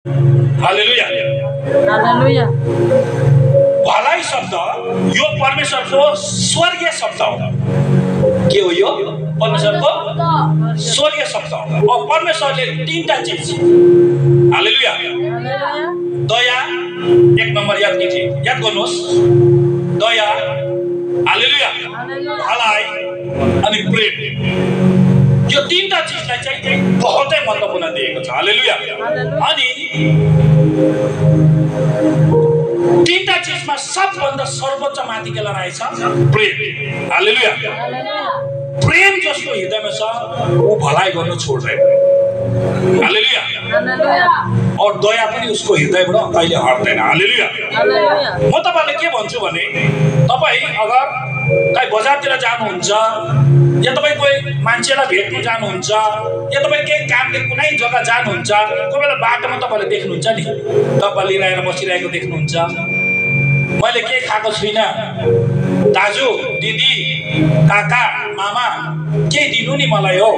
हालेलुया। हालेलुया। भलाइ शब्द यो परमेश्वरको स्वर्गीय शब्द हो। के हो यो? परमेश्वरको स्वर्गीय शब्द हो। अब परमेश्वरले तीनटा चिज, हालेलुया, दया एक नम्बर याद गर्नुहोस्, दया, हालेलुया, भलाइ अनि प्रेम, यो तीनटा चिजलाई चाहिँ बहुतै महत्त्वपूर्ण दिएको छ। हालेलुया। अनि तीनटा चिजमा सबभन्दा सर्वोच्च माथि के रहेछ? प्रेम। हालेलुया। प्रेम जसको हृदयमा छ ऊ भलाइ गर्न छोड्दैन। हालेलुया। और दया पनि उसको हृदयबाट कहिले हट्दैन। हालेलुया। म तपाईलाई के भन्छु भने तपाई अगर कहीँ बजारतिर जानुहुन्छ या तपाईँ कोही मान्छेलाई भेट्नु जानुहुन्छ या तपाईँ केही कामले कुनै जग्गा जानुहुन्छ, कोही बेला बाटोमा तपाईँले देख्नुहुन्छ नि डब्बा लिएर बसिरहेको देख्नुहुन्छ। मैले के खाएको छुइनँ, दाजु दिदी काका मामा के दिनु नि मलाई हो,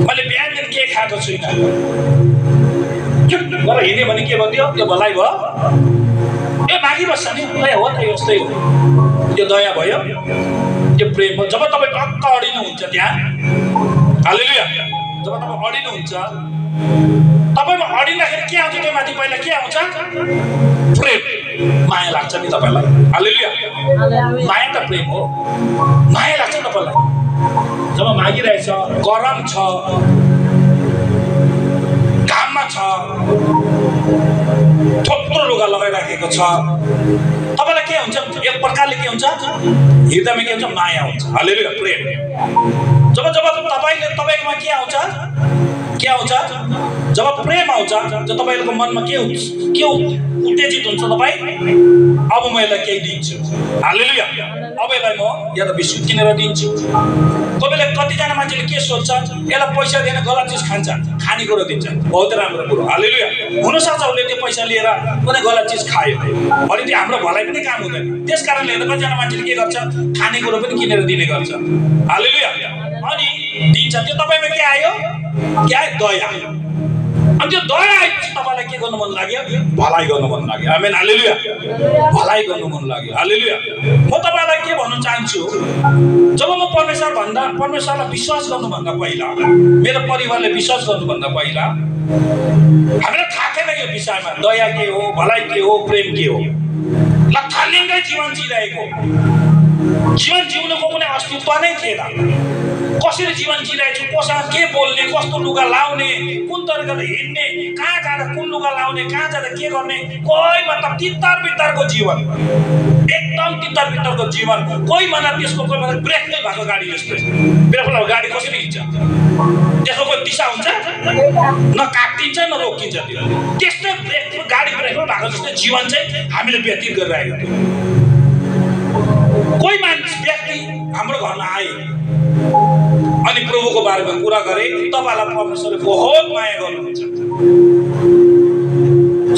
मैले बिहानदेखि के खाएको छुइनँ, चुप गरेर हिँड्यो भने के भयो? त्यो भलाइ भयो? यो मागिबस्छ नि, हो त यस्तै हो। त्यो दया भयो, त्यो प्रेम हो। जब तपाईँ टक्क अडिनुहुन्छ त्यहाँ, हालेलुया, जब तपाईँ अडिनुहुन्छ, तपाईँमा अडिँदाखेरि के आउँछ? त्यो माथि पहिला के आउँछ? प्रेम, माया लाग्छ नि तपाईँलाई। हालेलुया। माया त प्रेम हो, माया लाग्छ तपाईँलाई। जब मागिरहेछ, गरम छ, घाममा छ, थोत्रो लुगा लगाइराखेको छ, तपाईँलाई के हुन्छ? एक प्रकारले के हुन्छ? हृदयमा के हुन्छ? माया हुन्छ। हालेलुया, प्रेम। जब तपाईँकोमा के आउँछ? के आउँछ? जब प्रेम आउँछ, जब तपाईँको मनमा के उत्तेजित हुन्छ, तपाईँ अब म यसलाई केही दिन्छु। हालेलुया। अब यसलाई म या त बिस्कुट किनेर दिन्छु। कोही बेला कतिजना मान्छेले के सोच्छ? यसलाई पैसा दिएर गलत चिज खान्छ, खानेकुरो दिन्छ, बहुत राम्रो कुरो। हालेलुया। हुनसक्छ उसले त्यो पैसा लिएर कुनै गलत चिज खायो भने त्यो हाम्रो भलाइ पनि काम हुँदैन। त्यस कारणले हेर्दा कतिजना मान्छेले के गर्छ? खानेकुरो पनि किनेर दिने गर्छ। हालेलुया। अनि दिन्छ। त्यो तपाईँमा के आयो? के आयो? दया। अनि त्यो दया आएपछि तपाईँलाई के गर्नु मन लाग्यो? भलाइ गर्नु मन लाग्यो। आमेन। हालेलुया। भलाइ गर्नु मन लाग्यो। हालेलुया। म तपाईँलाई के भन्न चाहन्छु, जब म परमेश्वरलाई विश्वास गर्नुभन्दा पहिला, मेरो परिवारले विश्वास गर्नुभन्दा पहिला हामीलाई थाहा थिएन यो विषयमा, दया के हो, भलाइ के हो, प्रेम के हो। लथालिङ्गै जीवन जिरहेको, जीवन जिउनुको कुनै अस्तित्व नै थिएन। कसरी जीवन जिरहेको छु, कोसँग के बोल्ने, कस्तो लुगा लाउने, कुन तरिकाले हिँड्ने, कहाँ जाँदा कुन लुगा लाउने, कहाँ जाँदा के गर्ने, कोही मतलब तितर बितरको जीवन, एकदम तितर बितरको जीवन। कोही भन्दा त्यसको कोही भन्दा ब्रेक नै भएको गाडी जस्तो। ब्रेक लगाएको गाडी कसरी हिँड्छ? त्यसको कोही दिशा हुन्छ? न काटिन्छ न रोकिन्छ। त्यो त्यस्तो गाडी ब्रेक भएको जस्तो जीवन चाहिँ हामीले व्यतीत गरिरहेको थियौँ। कोही मान्छे व्यक्ति हाम्रो घरमा आए अनि प्रभुको बारेमा कुरा गरे, तपाईँलाई परमेश्वरले बहुत माया गर्नुहुन्छ।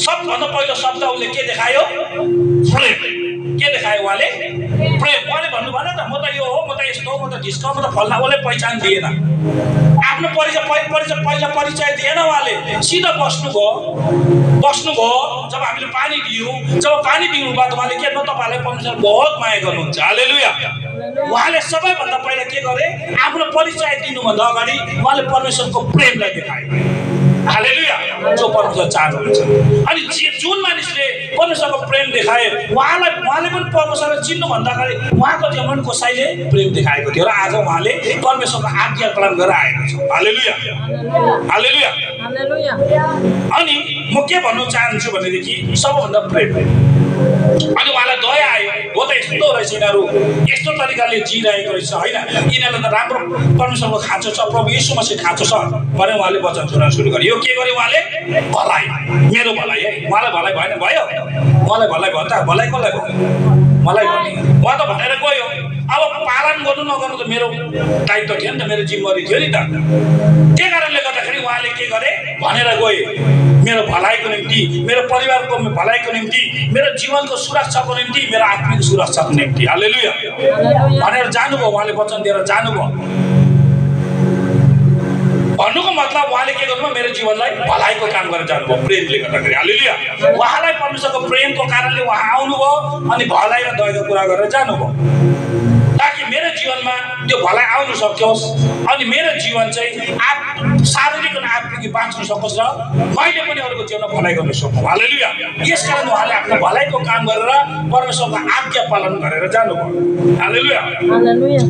सबभन्दा पहिलो शब्द उसले के देखायो? प्रेम। के देखायो उहाँले? प्रेम। उहाँले भन्नु भएन त म त यो हो, म त यस्तो हो, म त ढिस्क, म त फल्ला। उसले पहिचान दिएन, आफ्नो परिचय दिएन। उहाँले सिधा बस्नुभयो। जब हामीले पानी दियौँ, जब पानी दिनु बाद उहाँले के? न तपाईँलाई परमेश्वर बहुत माया गर्नुहुन्छ। हालेलुया। उहाँले सबैभन्दा पहिला के गरे? आफ्नो परिचय दिनुभन्दा अगाडि उहाँले परमेश्वरको प्रेमलाई देखाए। हालेलुया। जो परमेश्वर चाहनुहुन्छ। अनि जुन मानिसले परमेश्वरको प्रेम देखाए, उहाँले पनि परमेश्वरलाई चिन्नुभन्दा अगाडि उहाँको जीवन कसैले प्रेम देखाएको थियो र आज उहाँले परमेश्वरको आज्ञा पालन गरेर आएको छ। हालेलुया। हालेलुया। अनि म के भन्न चाहन्छु भनेदेखि सबैभन्दा प्रेम। अनि उहाँलाई दया आयो, हो त यस्तो रहेछ, यिनीहरू यस्तो तरिकाले जिरहेको रहेछ, होइन, यिनीहरूलाई त राम्रो परमेश्वरको खाँचो छ, प्रभु यीशु मसीह खाँचो छ भने उहाँले वचन सुनाउन सुरु गरे। यो के गरे उहाँले? भलाइ, मेरो भलाइ है। उहाँलाई भलाइ भएन? भयो। उहाँलाई भलाइ भयो त? भलाइ कसलाई भयो? मलाई भने उहाँ त भनेर गयो। अब पालन गर्नु नगर्नु त मेरो दायित्व थियो नि त, मेरो जिम्मेवारी थियो नि त। त्यही कारणले गर्दाखेरि उहाँले के गरे? भनेर गए, मेरो भलाइको निम्ति, मेरो परिवारको भलाइको निम्ति, मेरो जीवनको सुरक्षाको निम्ति, मेरो आत्मिक सुरक्षाको निम्ति। हालेलुया। भनेर जानुभयो। उहाँले वचन दिएर जानुभयो। भन्नुको मतलब उहाँले के गर्नुभयो मेरो जीवनलाई भलाइको काम गरेर जानुभयो प्रेमले गर्दाखेरि हालेलुया उहाँलाई परमेश्वरको प्रेमको कारणले उहाँ आउनुभयो अनि भलाइ र दयाको कुरा गरेर जानुभयो ताकि मेरो जीवनमा त्यो भलाइ आउन सकोस् अनि मेरो जीवन चाहिँ शारीरिक र आत्मिक बाँच्न सकोस् र मैले पनि अरूको जीवनमा भलाइ गर्न सकौँ हालेलुया यसकारण उहाँले आफ्नो भलाइको काम गरेर परमेश्वरको आज्ञा पालन गरेर जानुभयो हालेलुया हालेलुया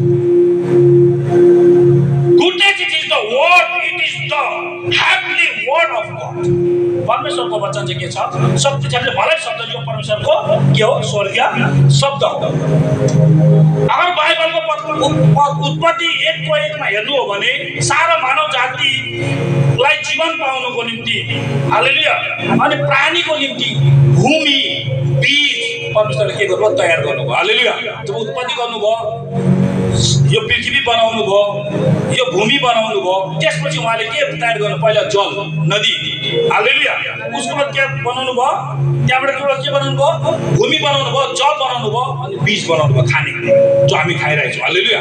Goodness it is the word, it is the heavenly word of God. परमेश्वरको वचन चाहिँ के छ शक्तिशाली भलाइ शब्द जो परमेश्वरको के हो स्वर्गीय शब्द हो अगर बाइबलको उत्पत्ति 1:1 मा हेर्नु हो भने सारा मानव जातिलाई जीवन पाउनको निम्ति हालेलुया अनि प्राणीको निम्ति भूमि बीज परमेश्वरले के गर्नुभयो तयार गर्नुभयो हालेलुया जब उत्पत्ति गर्नुभयो यो पृथ्वी बनाउनु भयो यो भूमि बनाउनु भयो त्यसपछि उहाँले के तयार गर्नु पहिला जल नदी हालेलुया उसको बाद के बनाउनु भयो त्यहाँबाट के बनाउनु भयो भूमि बनाउनु भयो जल बनाउनु भयो अनि बीज बनाउनु भयो खाने जो हामी खाइरहेको छौँ हालेलुया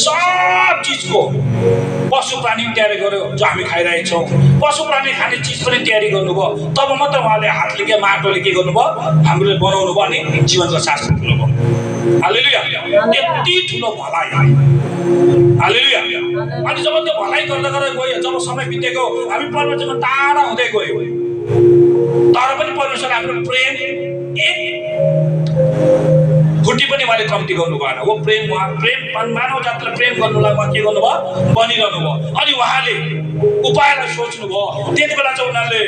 सब चिजको पशु प्राणी तयारी गर्यो जो हामी खाइरहेको छौँ पशु प्राणी खाने चिज पनि तयारी गर्नुभयो तब मात्र उहाँले हातले के माटोले के गर्नुभयो हामीले बनाउनु भयो अनि जीवनको शास्त्र खुल्नुभयो हालेलुया यति ठुलो भलाइ हालेलुया अनि जब त्यो भलाइ गर्दा गर्दै गयो जब समय बितेको हामी परमेश्वरको टाढा हुँदै गयो तर पनि परमेश्वर आफ्नो प्रेम एक फुटी पनि उहाँले कम्ती गर्नु भएन वो प्रेम मानव जातिलाई प्रेम गर्नुलाई उहाँ के गर्नुभयो बनिरहनु भयो अनि उहाँले उपायलाई सोच्नुभयो त्यति बेला चाहिँ उनीहरूले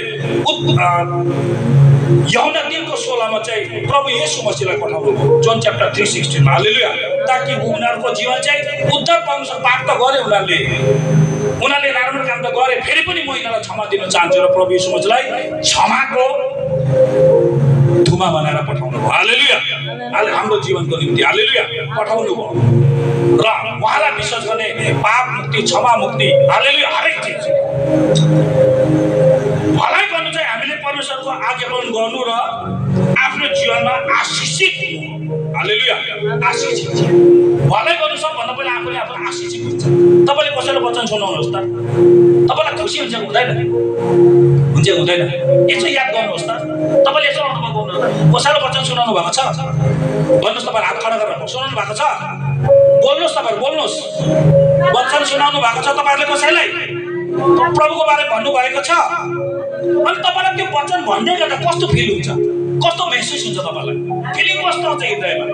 यूहन्ना 3:16 मा चाहिँ प्रभु येशू मसीहलाई पठाउनु भयो जोन च्याप्टर 3:16 मा हालेलुया ताकि उनीहरूको जीवन चाहिँ उद्धार पाउन प्राप्त गरे उनीहरूले राम्रो काम त गरे फेरि पनि म यिनीहरूलाई क्षमा दिन चाहन्छु र प्रभु येशू मसीहलाई क्षमाको धुमा बनाएर पठाउनु भयो हालेलुया हाम्रो जीवनको निम्ति हालेलुया पठाउनु भयो र उहाँलाई विश्वास गर्ने पाप मुक्ति क्षमा मुक्ति हालेलुया हरेक चिज भलाइ गर्नु चाहिँ हामीले परमेश्वरको आज्ञा पालन गर्नु र आफ्नो जीवनमा आशिषित हुनु हालेलुया आशिषित भलाइ गर्नु सबभन्दा पहिला आफूले आफूलाई आशिषित हुन्छ तपाईँले कसैलाई वचन सुनाउनुहोस् त तपाईँलाई खुसी हुन्छ हुँदैन हुँदैन यसो याद गर्नुहोस् त तपाईँले यसो अनुभव गर्नुहोस् कसैलाई वचन सुनाउनु भएको छ भन्नुहोस् तपाईँ हात खडा गरेर सुनाउनु भएको छ बोल्नुहोस् तपाईँहरू बोल्नुहोस् वचन सुनाउनु भएको छ तपाईँहरूले कसैलाई प्रभुको बारे भन्नुभएको छ अनि तपाईँलाई त्यो वचन भन्दै गर्दा कस्तो फिल हुन्छ कस्तो महसुस हुन्छ तपाईँलाई फिलिङ कस्तो हुन्छ हृदयमा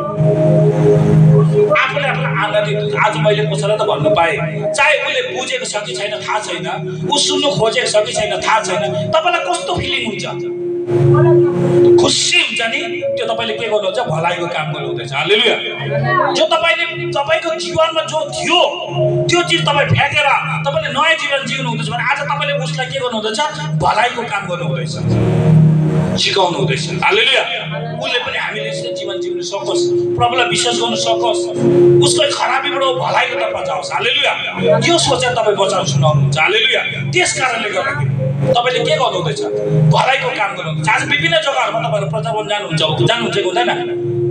आफूले आफूलाई आनन्दित आज मैले कसैलाई त भन्नु पाएँ चाहे उसले बुझेको छ कि छैन थाहा छैन ऊ सुन्नु खोजेको छ कि छैन थाहा छैन तपाईँलाई कस्तो फिलिङ हुन्छ खुसी हुन्छ नि त्यो तपाईँले के गर्नुहुन्छ भलाइको काम गर्नुहुँदैछ हालेलुया जो तपाईँको जीवनमा जो थियो त्यो चिज तपाईँ फ्याँकेर तपाईँले नयाँ जीवन जिउनु हुँदैछ भने आज तपाईँले उसलाई के गर्नुहुँदैछ भलाइको काम गर्नुहुँदैछ सिकाउनु हुँदैछ हालेलुया उसले पनि हामीले यस्तो जीवन जिउन सकोस् प्रभुलाई विश्वास गर्न सकोस् उसको खराबीबाट भलाइको तर्फ जाओस् हालेलुया यो सोचेर तपाईँ वचन सुनाउनुहुन्छ हालेलुया त्यस कारणले गर्दाखेरि तपाईँले के गर्नुहुँदैछ भलाइको काम गर्नुहुन्छ आज विभिन्न जग्गाहरूमा तपाईँहरू प्रचार जानुहुन्छ कि हुँदैन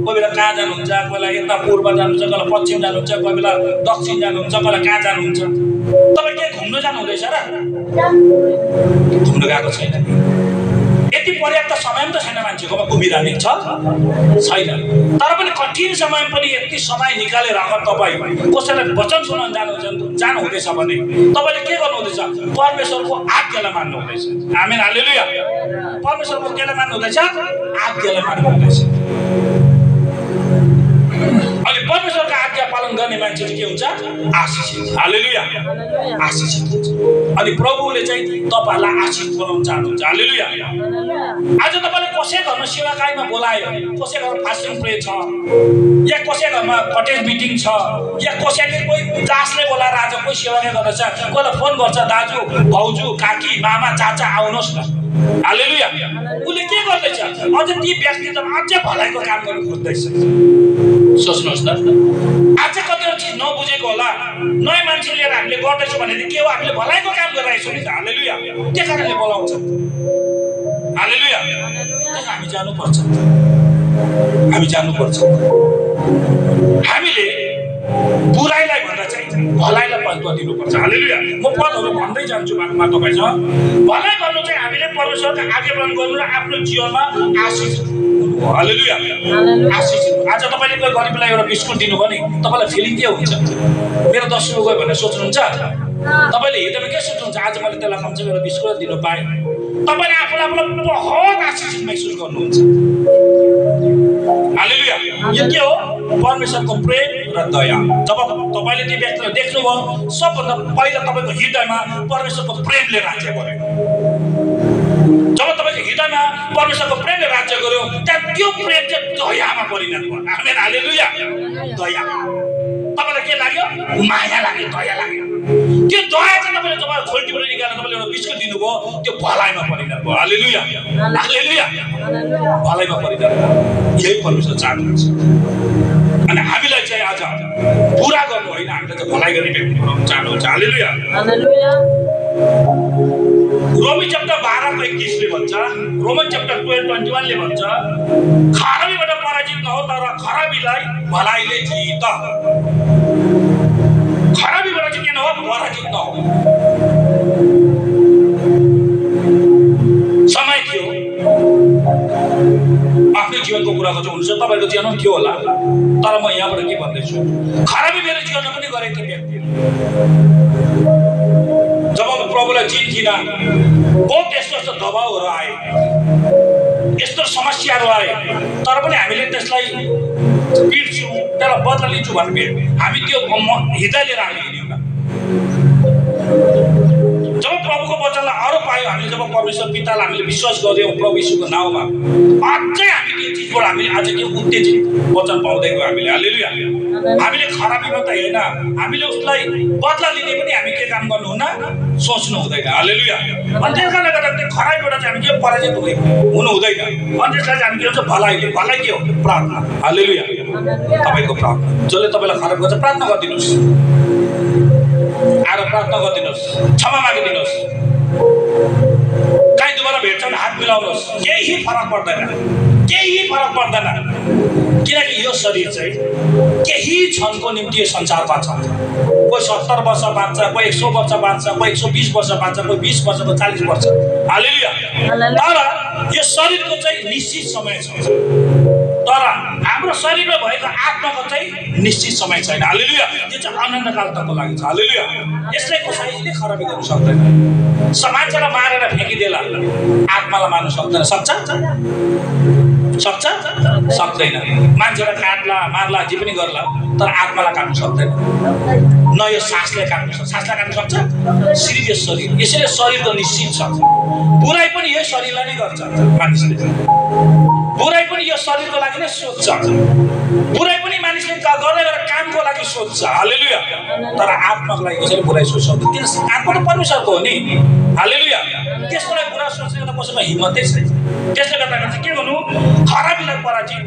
कोही बेला कहाँ जानुहुन्छ कोही बेला यता पूर्व जानुहुन्छ कोही बेला पश्चिम जानुहुन्छ कोही बेला दक्षिण जानुहुन्छ कोही बेला कहाँ जानुहुन्छ तपाईँ के घुम्न जानुहुँदैछ र घुम्न गएको छैन यति पर्याप्त समय त छैन मान्छेकोमा घुमिरहने छैन तर पनि कठिन समय पनि यति समय निकालेर अगर तपाईँ कसैलाई वचन सुनाउन जानुहुँदैछ भने तपाईँले के गर्नुहुँदैछ परमेश्वरको आज्ञालाई मान्नुहुँदैछ आमेन हालेलुया परमेश्वरको केलाई मान्नुहुँदैछ आज्ञालाई मान्नुहुँदैछ अनि परमेश्वरको आज्ञा पालन गर्ने मान्छे चाहिँ के हुन्छ आशिषित हालेलुया आशिषित हुन्छ अनि प्रभुले चाहिँ तपाईहरुलाई आशिष बनाउन चाहनुहुन्छ हालेलुया आज तपाईले कसै घरमा सेवाकाईमा बोलायो कसै घरमा फास्टिङ प्रे छ या कसै घरमा कटेज मिटिङ छ या कसैले कोही दासले बोलाएर आज कोही सेवाकाई गर्दैछ कोहीलाई फोन गर्छ दाजु भाउजू काकी मामा चाचा आउनुहोस् न हालेलुया उले के गर्दैछ अझ ती व्यक्ति त अझ भलाइको काम गर्न खोज्दैछ सोच्नुहोस् न आज कतिवटा चिज नबुझेको होला नयाँ मान्छे लिएर हामीले गर्दैछौँ भने के हो हामीले भलाइको काम गरिरहेछौँ नि त हालेलुया त्यही कारणले बोलाउँछ हालेलुया हामी जानुपर्छ हामीले बुराइलाई भन्दा चाहिँ भलाइलाई महत्त्व दिनुपर्छ। हालेलुया। म पदहरू भन्दै जान्छु बाटोमा तपाईसँग। भलाइ गर्नु चाहिँ हामीले परमेश्वरको आज्ञापालन गर्नु र आफ्नो जीवनमा आशिष हुनु हो। हालेलुया। आशिष। आज तपाईँले कोही गरिबलाई एउटा बिस्कुट दिनुभयो नि तपाईँलाई फिलिङ के हुन्छ? मेरो 10 रुपियाँ गयो भनेर सोच्नुहुन्छ? तपाईँले हृदयमा के सोच्नुहुन्छ? आज मैले त्यसलाई कमसेकम एउटा बिस्कुट दिनु पाएँ। तपाईँले आफूलाई बहुत आशिषित महसुस गर्नुहुन्छ। हालेलुया। यो के हो? परमेश्वरको प्रेम र दया। जब तपाईँले त्यो व्यक्तिलाई देख्नुभयो सबभन्दा पहिला तपाईँको हृदयमा परमेश्वरको प्रेमले राज्य गर्यो। जब तपाईँको हृदयमा परमेश्वरको प्रेमले राज्य गर्यो त्यहाँ त्यो प्रेम चाहिँ दयामा परिणत भयो। आमेन। हालेलुया। दया। तपाईँलाई के लाग्यो? माया लाग्यो, दया लाग्यो। त्यो दया चाहिँ तपाईँले जब खोल्टीबाट निकालेर तपाईँले एउटा बिस्कुट दिनुभयो त्यो भलाइमा परिणत भयो। हालेलुया। हालेलुया। भलाइमा परिणत भयो। यही परमेश्वर चाहनुहुन्छ। अनि हामीलाई चाहिँ आज पुरा गर्नु होइन, हामीले चाहिँ भलाइ गर्ने व्यक्ति बनाउनु चाहनुहुन्छ। हालेलुया। रोमी च्याप्टर 12:21 ले भन्छ, रोमन च्याप्टर 12:21 ले भन्छ, खराबीबाट पराजित नहो तर खराबीलाई भलाइले जित। खराबीबाट चाहिँ के नहो? पराजित नहो। समय थियो आफ्नो जीवनको कुरा गर्छु हुन्छ। तपाईँको जीवनमा के होला? तर म यहाँबाट के भन्दैछु, खराबी मेरो जीवनमा पनि गरेको थिएँ व्यक्ति। जब म प्रभुलाई चिन्थिनँ बहुत यस्तो दबाउहरू आए, यस्तो समस्याहरू आए, तर पनि हामीले त्यसलाई पिट्छौँ, त्यसलाई बदला लिन्छौँ भन्ने हामी त्यो हृदय लिएर हामी हिँड्यौँ। जब प्रभुको वचनलाई अरू पायौँ, हामीले जब परमेश्वर पितालाई हामीले विश्वास गर्यौँ प्रभु यीशुको नाउँमा, अझै हामी त्यो चिजबाट हामीले आज त्यो उत्तेजित वचन पाउँदै गयौँ हामीले। हालेलुया। हामीले खराबीमा त होइन, हामीले उसलाई बदला लिने पनि हामी के काम गर्नुहुन्न? सोच्नु हुँदैन। हालेलुया। अनि त्यस कारणले गर्दा त्यो खराबीबाट चाहिँ हामी के पराजित हुनु हुँदैन। अनि त्यसलाई चाहिँ हामी के भन्छ? भलाइले। भलाइ के हो? प्रार्थना। हालेलुया। तपाईँको प्रार्थना। जसले तपाईँलाई खराब गर्छ प्रार्थना गरिदिनुहोस्। आएर प्रार्थना गरिदिनुहोस्, क्षमा मागिदिनुहोस्। काहीँ दुबारा भेट्छ भने हात मिलाउनुहोस्। केही फरक पर्दैन, केही फरक पर्दैन। किनकि यो शरीर चाहिँ केही क्षणको निम्ति यो संसारमा छ। कोही 70 वर्ष बाँच्छ, कोही 100 वर्ष बाँच्छ, कोही 120 वर्ष बाँच्छ, कोही 20 वर्ष, कोही 40 वर्ष। हालेलुया। तर यो शरीरको चाहिँ निश्चित समय छ, तर हाम्रो शरीरमा भएको आत्माको चाहिँ निश्चित समय छैन। हालेलुया। यो चाहिँ अनन्तकाल तकको लागि छ। हालेलुया। यसलाई कसैले खराबी गर्नु सक्दैन। मान्छेलाई मारेर फ्याँकिदेला, आत्मालाई मार्नु सक्दैन। सक्छ? सक्छ? सक्दैन। मान्छेलाई काट्ला, मार्ला, जे पनि गर्ला, तर आत्मालाई काट्नु सक्दैन। न यो सासलाई काट्नु सक्छ। सासलाई काट्नु सक्छ? सिर्फ यो शरीर। यसैले शरीरको निश्चित छ। बुराइ पनि यही शरीरलाई नै गर्छ मानिसले। बुराइ पनि यो शरीरको लागि नै सोच्छ। बुराइ पनि मानिसले गर्ने कामको लागि सोच्छ। हालेलुया। तर आत्माको लागि कसैले बुराइ सोच्छ? किन? आत्मा त परमेश्वरको हो नि। हालेलुया। त्यसको लागि बुरा सोच्ने त कसैमा हिम्मतै छैन। त्यसले गर्दा चाहिँ के गर्नु? खराबीलाई पराजित,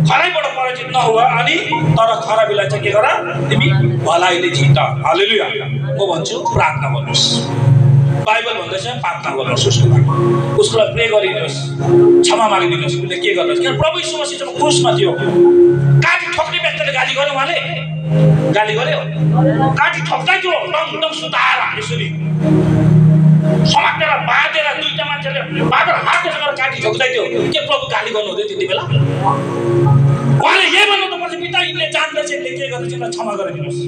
खराबीबाट पराजित नहुआ अनि तर खराबीलाई चाहिँ के गर? तिमी भलाइले जित। हालेलुया। म भन्छु प्रार्थना गर्नुहोस्। बाइबल भन्दैछ प्रार्थना गर्नुहोस् उसको लागि, उसको लागि प्रे गरिदिनुहोस्, क्षमा मागिदिनुहोस्। उसले के गर्नुहोस्? किन प्रभु यीशु मसीह जब क्रुसमा थियो, काटी ठोक्ने व्यक्तिले गाली गर्यो, उहाँले गाली गर्यो, काटी ठोक्दै थियो डङ सुताएर यसरी समातेर बाँधेर दुईटा मान्छेले बाँधेर हातसँग काटी ठोक्दै थियो। के प्रभु गाली गर्नु हुँदै त्यति बेला? उहाँले यही भन्नु त पर्छ, पिता यिनले जान्दैछ, यिनले के गर्दैछ, क्षमा गरिदिनुहोस्।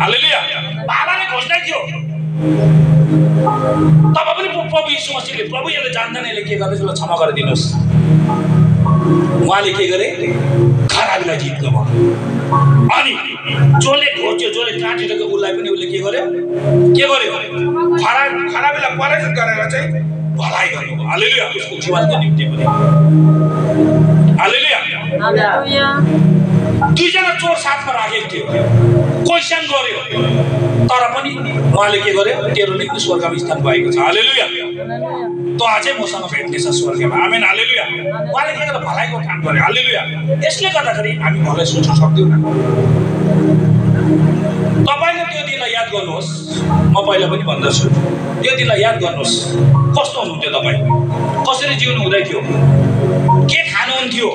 हालेलुया। बाबाले खोज्दै थियो, तब पनि प्रभु यीशु मसीहले प्रभु यसले जान्दैन, यसले के गर्दैछ, क्षमा गरिदिनुहोस्। उहाँले के गरे? खराबीलाई जित्नु भयो। अनि जसले खोज्यो, जसले काटिरहेको उसलाई पनि उसले के गर्यो? खराबीलाई पराजित गरेर चाहिँ भलाइ गर्नुभयो। हालेलुया। उसको जीवनको निम्ति पनि। हालेलुया। दुईजना चोर साथमा राखेको थियो, क्वेसन गर्यो, तर पनि उहाँले के गर्यो? तेरो निम्ति स्वर्गमा स्थान भएको छ। हालेलुया। त अझै मसँग भेट्नेछ स्वर्गमा। आमेन। हालेलुया। उहाँले के गर्यो? भलाइको काम गर्यो। हालेलुया। यसले गर्दाखेरि हामी भलाइ सोच्न सक्दैनौँ। तपाईँले त्यो दिनलाई याद गर्नुहोस्। म पहिला पनि भन्दछु, त्यो दिनलाई याद गर्नुहोस्। कस्तो हुनुहुन्थ्यो तपाईँ? कसरी जिउनु हुँदै थियो? के खानुहुन्थ्यो?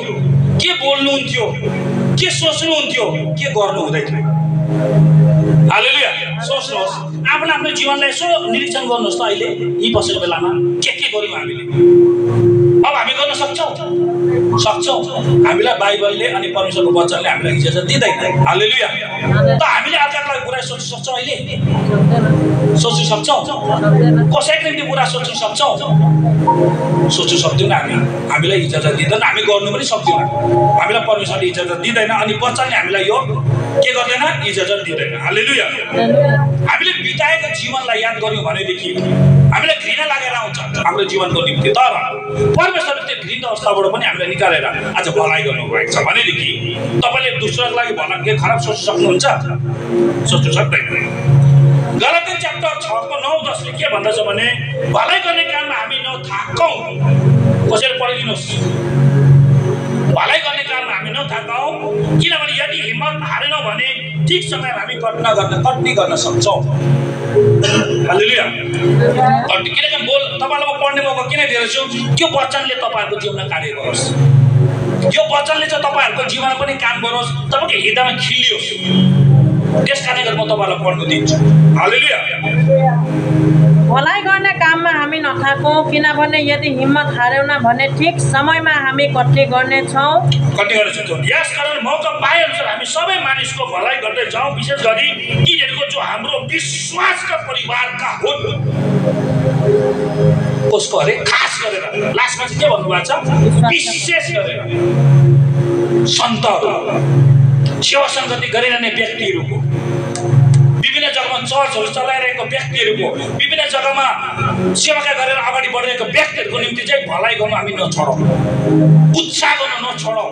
के बोल्नुहुन्थ्यो, के सोच्नुहुन्थ्यो, के गर्नु हुँदै थियो। हालेलुया। सोच्नुहोस्, आफ्नो आफ्नो जीवनलाई यसो निरीक्षण गर्नुहोस् त। अहिले यी बसेको बेलामा के गर्यौँ हामीले? अब हामी गर्न सक्छौँ? हामीलाई बाइबलले अनि परमेश्वरको वचनले हामीलाई इजाजत दिँदैन। हालेलुया। त हामीले अर्काको लागि बुराइ सोच्न सक्छौँ? अहिले सोच्न सक्छौँ? कसैको निम्ति बुरा सोच्न सक्छौँ? सोच्न सक्दैनौँ। हामीलाई इजाजत दिँदैन, हामी गर्नु पनि सक्दैनौँ। हामीलाई परमेश्वरले इजाजत दिँदैन अनि वचनले हामीलाई यो के गर्दैन? इजाजत दिँदैन। हालेलुया। हामीले बिताएको जीवनलाई याद गर्यौँ भनेदेखि हामीलाई घृणा लागेर आउँछ हाम्रो जीवनको निम्ति। तर परमेश्वरले त्यो घृणित अवस्थाबाट पनि हामीलाई निकालेर आज भलाइ गर्नुभएको छ भनेदेखि तपाईँले दोस्रोको लागि भला खराब सोच्न सक्नुहुन्छ? सोच्नु सक्दैन। गलाती च्याप्टर 6:9-10ले के भन्दछ भने भलाइ गर्ने काममा हामी नथाकौँ। कसैले पढिदिनुहोस्। भलाइ गर्ने काममा हामी नथाकौँ, किनभने यदि हिम्मत हारेनौँ भने ठिक समयमा हामी कटनी गर्न सक्छौँ। हालेलुया। किनकि तपाईँलाई म पढ्ने मौका किन दिएछु? त्यो वचनले तपाईँहरूको जीवनमा कार्य गरोस्। यो वचनले चाहिँ तपाईँहरूको जीवनमा पनि काम गरोस्, तपाईँको हृदयमा खिलियोस्। त्यस कारणले गर्दा म तपाईँलाई पढ्नु दिन्छु। हालेलुया। भलाइ गर्ने काममा हामी नथाकौँ, किनभने यदि हिम्मत हारेनौँ भने ठिक समयमा हामी कटनी गर्नेछौँ। यसकारण मौका पाएअनुसार हामी सबै मानिसको भलाइ गर्दै जाउँ, विशेष गरी यिनीहरूको जो हाम्रो विश्वासका परिवारका हुन्। उसको अरे खास गरेर लास्टमा चाहिँ के भन्नुभएको छ? विशेष गरेर सन्तहरू, सेवा सङ्गति गरिरहने व्यक्तिहरूको, विभिन्न जग्गामा चर्चहरू चलाइरहेको व्यक्तिहरूको, विभिन्न जग्गामा सेवाका गरेर अगाडि बढिरहेको व्यक्तिहरूको निम्ति चाहिँ भलाइ गर्नु हामी नछोडौँ, उत्साह गर्न नछोडौँ,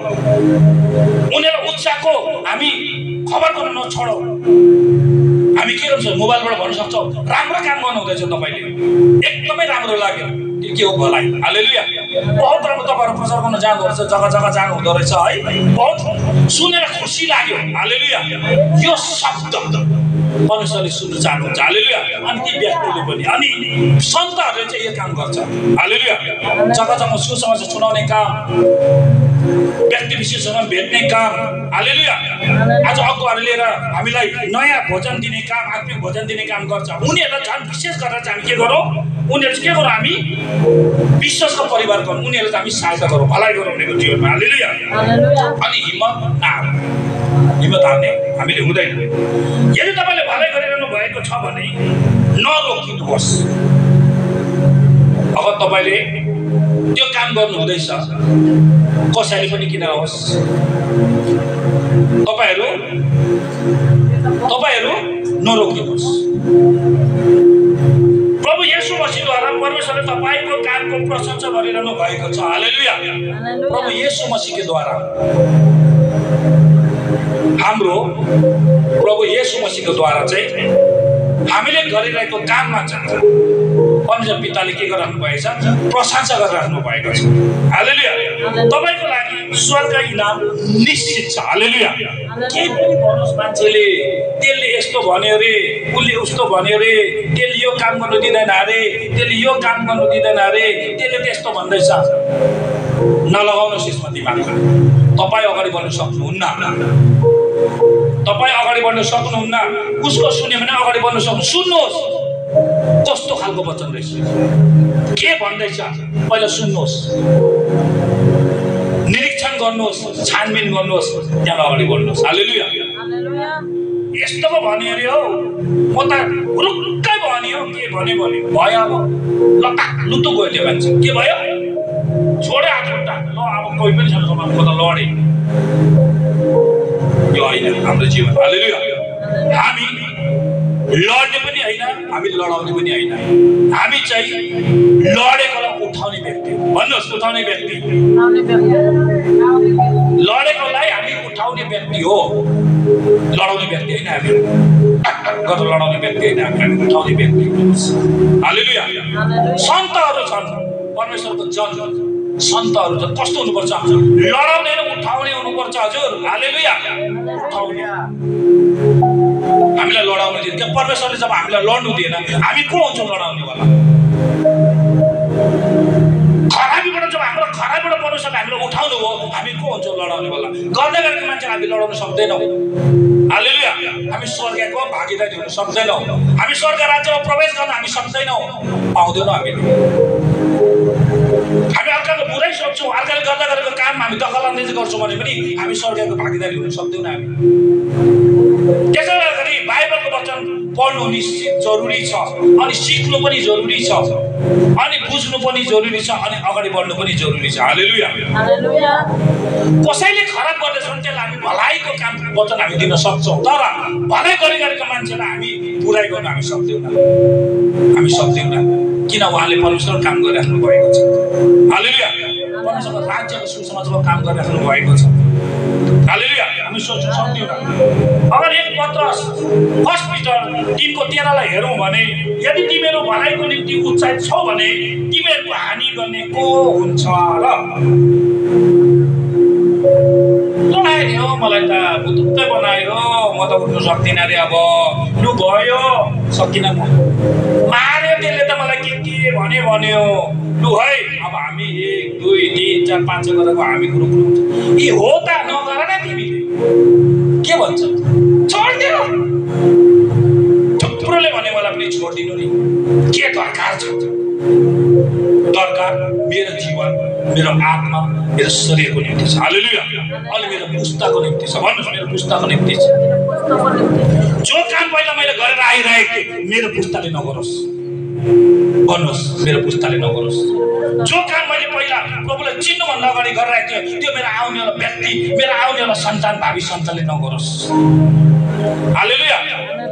उनीहरूलाई उत्साहको हामी खबर गर्न नछोडौँ। हामी के गर्छौँ? मोबाइलबाट भन्न सक्छौँ राम्रो काम गर्नु हुँदैछ तपाईँले, एकदमै राम्रो लाग्यो, त्यो के हो? भलाइ। हालेलुया। बहुत राम्रो तपाईँहरू प्रचार गर्न जानु रहेछ, जग्गा जग्गा जानु हुँदो रहेछ है, बहुत सुनेर खुसी लाग्यो। हालेलुया। यो शब्द परमेश्वरले सुन्नु चाहनुहुन्छ। हालेलुया। अनि ती व्यक्तिले पनि अनि सन्तहरूले चाहिँ यो काम गर्छ। हालेलुया। जग्गा जग्गामा सुसमाचार सुनाउने काम, व्यक्ति विशेषसँग भेट्ने काम। हालेलुया। आज अगुवाहरू लिएर हामीलाई नयाँ भोजन दिने काम, आत्मिक भोजन दिने काम गर्छ। उनीहरूलाई झन् विशेष गरेर चाहिँ हामी के गरौँ? उनीहरू के गरौँ? हामी विश्वासको परिवार गरौँ, उनीहरूलाई चाहिँ हामी सहायता गरौँ, भलाइ गरौँ उनीहरूको जीवनमा। हालेलुया। अनि हिम्मत नहारौँ, हिम्मत हार्ने हामीले हुँदैन। यदि तपाईँले भलाइ गरिरहनु भएको छ भने नरोकिनुहोस्। अब तपाईँले त्यो काम गर्नु हुँदैछ, कसैले पनि किन होस्, तपाईँहरू नरोकिनुहोस्। प्रभु येशू मसीहद्वारा परमेश्वरले तपाईँको कामको प्रशंसा गरिरहनु भएको छ। हालेलुया। प्रभु येशू मसीहको द्वारा हाम्रो प्रभु येशू मसीहको द्वारा चाहिँ हामीले गरिरहेको काममा चाहिँ परमेश्वर पिताले के गरिरहनु भएको छ? प्रशंसा गरिरहनु भएको छ। हालेलुया। तपाईँको लागि स्वर्ग इनाम निश्चित छ। हालेलुया। केही पनि भन्नुहोस् मान्छेले, त्यसले यस्तो भन्यो अरे, उसले उस्तो भन्यो अरे, त्यसले यो काम गर्नु दिँदैन अरे, त्यसले यो काम गर्नु दिँदैन अरे, त्यसले त्यस्तो भन्दैछ, नलगाउनुहोस् यसमा दिमागमा। तपाईँ अगाडि बढ्न सक्नुहुन्न। तपाईँ अगाडि बढ्न सक्नुहुन्न। उसको सुन्यो भने अगाडि बढ्न सक्नु। सुन्नुहोस् कस्तो खालको वचन रहेछ, के भन्दैछ, पहिला सुन्नुहोस्, निरीक्षण गर्नुहोस्, छानबिन गर्नुहोस्, त्यहाँ अगाडि बढ्नुहोस्। हालेलुया। यस्तो पो भन्यो अरे हौ, म त रुक्कै भन्यो, के भन्यो भयो, अब लताक लुतु गयो त्यो मान्छे, के भयो? छोडे हात खुट्टा, ल अब कोही पनि छैन समाजको त लडे। यो होइन हाम्रो जीवन। हालेलुया। हामी लड्ने पनि होइन, हामी लडाउने पनि होइन, हामी चाहिँ लडेकोलाई उठाउने व्यक्ति। भन्नुहोस्, उठाउने व्यक्ति। लडेकोलाई हामी उठाउने व्यक्ति हो, लडाउने व्यक्ति होइन। हामी गरेर लडाउने व्यक्ति होइन, हामी उठाउने व्यक्ति। हालेलुया। सन्तहरू छन्, परमेश्वरको जन सन्तहरू चाहिँ कस्तो हुनुपर्छ? लडाउने र उठाउने हुनुपर्छ। हजुर। हालेलुया। उठाउने, हामीलाई लडाउनु दिएन। क्या परमेश्वरले जब हामीलाई लड्नु दिएन, हामी को हुन्छौँ लडाउनेवाला? खराबीबाट जब हाम्रो खराबीबाट परमेश्वरले हामीलाई उठाउनु हो, हामी को हुन्छौँ लडाउने? पुर्याउन सक्दैनौँ। हालेलुया। हामी स्वर्गको भागीदारी हुन सक्दैनौँ। हामी स्वर्ग राज्यमा प्रवेश गर्न हामी सक्दैनौँ, पाउँदैनौँ। हामी अर्काको बुराइ सोच्छौँ, अर्काले गर्दा गरेको काम हामी दखल अन्दाजी गर्छौँ भने पनि हामी स्वर्गको भागीदारी हुन सक्दैनौँ। हामी त्यसै गर्दाखेरि बाइबलको वचन पढ्नु निश्चित जरुरी छ, अनि सिक्नु पनि जरुरी छ, अनि बुझ्नु पनि जरुरी छ, अनि अगाडि बढ्नु पनि जरुरी छ। हालेलुया। हालेलुया। कसैले खराब गर्दैछ भने त्यसलाई हामी भलाइको काम वचन हामी दिन सक्छौँ, तर भलाइ गरिरहेको मान्छेलाई हामी बुराइ गर्न हामी सक्दैनौँ। हामी सक्दैनौँ किन? उहाँले परमेश्वरको काम गरिराख्नु भएको छ। हालेलुया। परमेश्वरको राज्यको सुसमाचारको काम गरिराख्नु भएको छ। हालेलुया। हामी सोच्न सक्दैनौँ। अगर 1 पत्रस 1 पिटर 3:13 हेरौँ भने, यदि तिमीहरू भलाइको निम्ति उत्साहित छौ भने तिमीहरूको हानि गर्ने को हुन्छ र? बनायो मलाई त बुद्धै बनायो, म त उठ्नु सक्दिनँ रे, अब लु भयो सकिनँ, मार्यो त्यसले त मलाई के भन्यो, लु है अब हामी 1 2 3 4 5 गरेको हामी ग्रुप हुन्छ। यी हो त नगर न, तिमीले के भन्छ? छोडिदिनु। थुप्रोले भने मलाई पनि छोडिदिनु नि, के दरकार छ? दरकार मेरो जीवन, मेरो आत्मा, मेरो शरीरको निम्ति छ। हालेलुया। अनि मेरो पुस्ताको निम्ति छ। भन्नुहोस्, मेरो पुस्ताको निम्ति छ। जो काम पहिला मैले गरेर आइरहेको थिएँ मेरो पुस्ताले नगरोस्। भन्नुहोस्, मेरो पुस्ताले नगरोस्। जो काम मैले पहिला प्रभुलाई चिन्नुभन्दा अगाडि गरिरहेको थिएँ त्यो मेरो आउनेवाला व्यक्ति, मेरो आउनेवाला सन्तान, भावी सन्तानले नगरोस्। हालेलुया।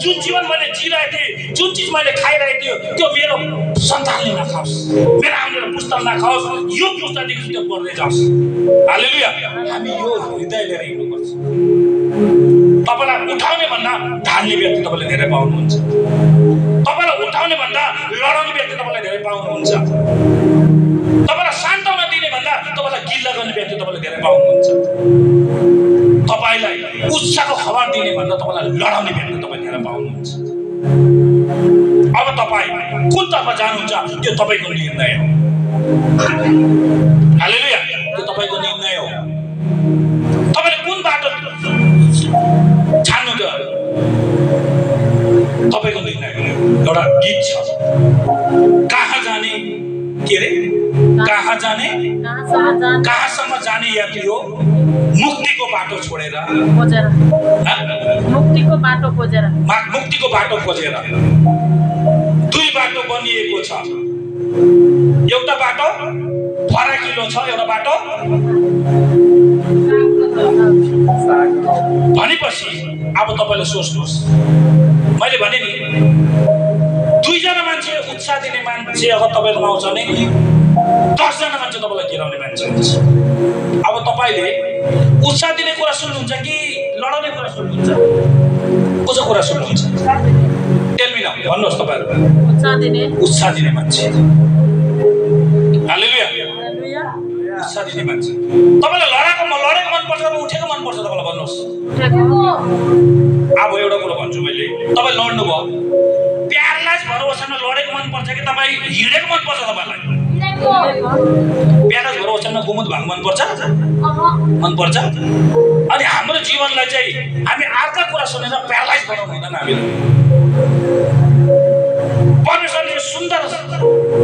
जुन जीवन मैले जिरहेको थिएँ, जुन चिज मैले खाइरहेको थिएँ त्यो मेरो सन्तानले नखाओस्, मेरो आउनेवाला पुस्ताले नखाओस्, यो पुस्तादेखि त्यो बढ्दै जाओस्। हालेलुया। हामी यो हृदय लिएर हिँड्नुपर्छ। तपाईँलाई उठाउने भन्दा ढाल्ने व्यक्ति तपाईँले धेरै पाउनुहुन्छ। तपाईँलाई उठाउने भन्दा लडाउने व्यक्ति तपाईँलाई धेरै पाउनुहुन्छ। तपाईँलाई सान्त्वना दिने भन्दा तपाईँलाई गिल्ला गर्ने व्यक्ति तपाईँले धेरै पाउनुहुन्छ। तपाईँलाई उत्साहको खबर दिने भन्दा तपाईँलाई लडाउने व्यक्ति तपाईँले धेरै पाउनुहुन्छ। अब तपाईँ कुन तर्फ जानुहुन्छ त्यो तपाईँको निर्णय हो। हालेलुया। त्यो तपाईँको निर्णय हो। तपाईँले कुन बाटो छान्नु त तपाईँको निर्णय हो। एउटा गीत छ, कहाँ जाने, के अरे, कहाँ जाने, कहाँसम्म जाने यात्री हो मुक्तिको बाटो छोडेर, मुक्तिको बाटो खोजेर, मुक्तिको बाटो खोजेर। 2 बाटो बनिएको छ। एउटा बाटो फराकिलो छ, एउटा बाटो भनेपछि अब तपाईँले सोच्नुहोस्, मैले भने नि 2 जना मान्छे उत्साह दिने मान्छे अगर तपाईँकोमा आउँछ भने 10 जना मान्छे तपाईँलाई गिराउने मान्छे हुन्छ। अब तपाईँले उत्साह दिने कुरा सुन्नुहुन्छ कि लडाउने कुरा सुन्नुहुन्छ? कसो कुरा सुन्नुहुन्छ? टेल मी नाउ, भन्नुहोस् तपाईँहरू। उत्साह दिने मान्छे। हालेलुया। उत्साह दिने मान्छे। तपाईँलाई लडेको मनपर्छ, उठेको मनपर्छ? तपाईँलाई भन्नुहोस्। अब एउटा कुरो भन्छु मैले, तपाईँ लड्नु भयो, प्यारलाइज भएर ओछ्यानमा लडेको मनपर्छ कि तपाईँ हिँडेको मनपर्छ? तपाईँलाई प्यारलाइज भएर ओछ्यानमा गुमुत भएको मनपर्छ? मनपर्छ। अनि हाम्रो जीवनलाई चाहिँ हामी अर्का कुरा सुनेर प्यारलाइज बनाउनु हुँदैन। हामीले परमेश्वरले सुन्दर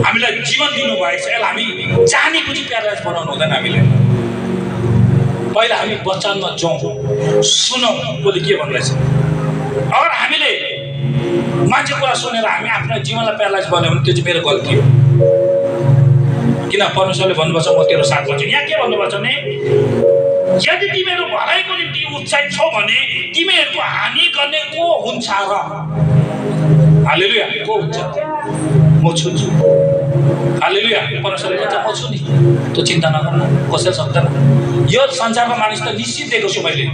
हामीलाई जीवन दिनुभएको छ, यसलाई हामी जानी बुझी प्यारलाइज बनाउनु हुँदैन। हामीले पहिला हामी वचनमा जाउँ, सुनौँ कसले के भन्दैछ। अगर हामीले मान्छे कुरा सुनेर हामी आफ्नो जीवनलाई प्यारलाइज बनायो भने त्यो चाहिँ मेरो गल्ती हो। किन? परमेश्वरले भन्नुभएको छ म तेरो साथ गर्छु। यहाँ के भन्नुभएको छ भने, यदि तिमीहरू भलाइको निम्ति उत्साहित छौ भने तिमीहरूको हानि गर्ने को हुन्छ र? हालेलुया। को हुन्छ? म छु। हालेलुया। परमेश्वरले भन्छ म छु नि, त्यो चिन्ता नगर्नु, कसैले सक्दैन। यो संसारमा मानिस त निश्चित दिएको छु मैले,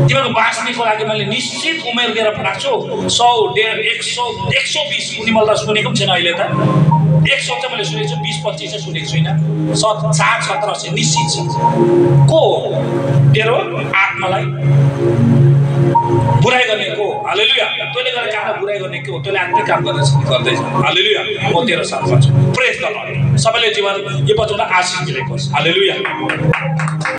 तिमीहरूको बाँच्नेको लागि मैले निश्चित उमेर दिएर पठाएको छु। 100, 150, 120 उनी मैले त सुनेको पनि छैन अहिले त। 100 चाहिँ मैले सुनेको छु, 20-25 चाहिँ सुनेको छुइनँ। 60-70 निश्चित छ। को तेरो आत्मालाई बुराइ गर्ने को? हालेलुया। तैँले गरेर काम बुराइ गर्ने के हो? तैँले आफ्नै काम गर्दैछ। हालेलुया। म तेरो साथमा छु। प्रेज द लर्ड। सबैले जीवन यो वचनबाट आशीष मिलेको होस्। हालेलुया।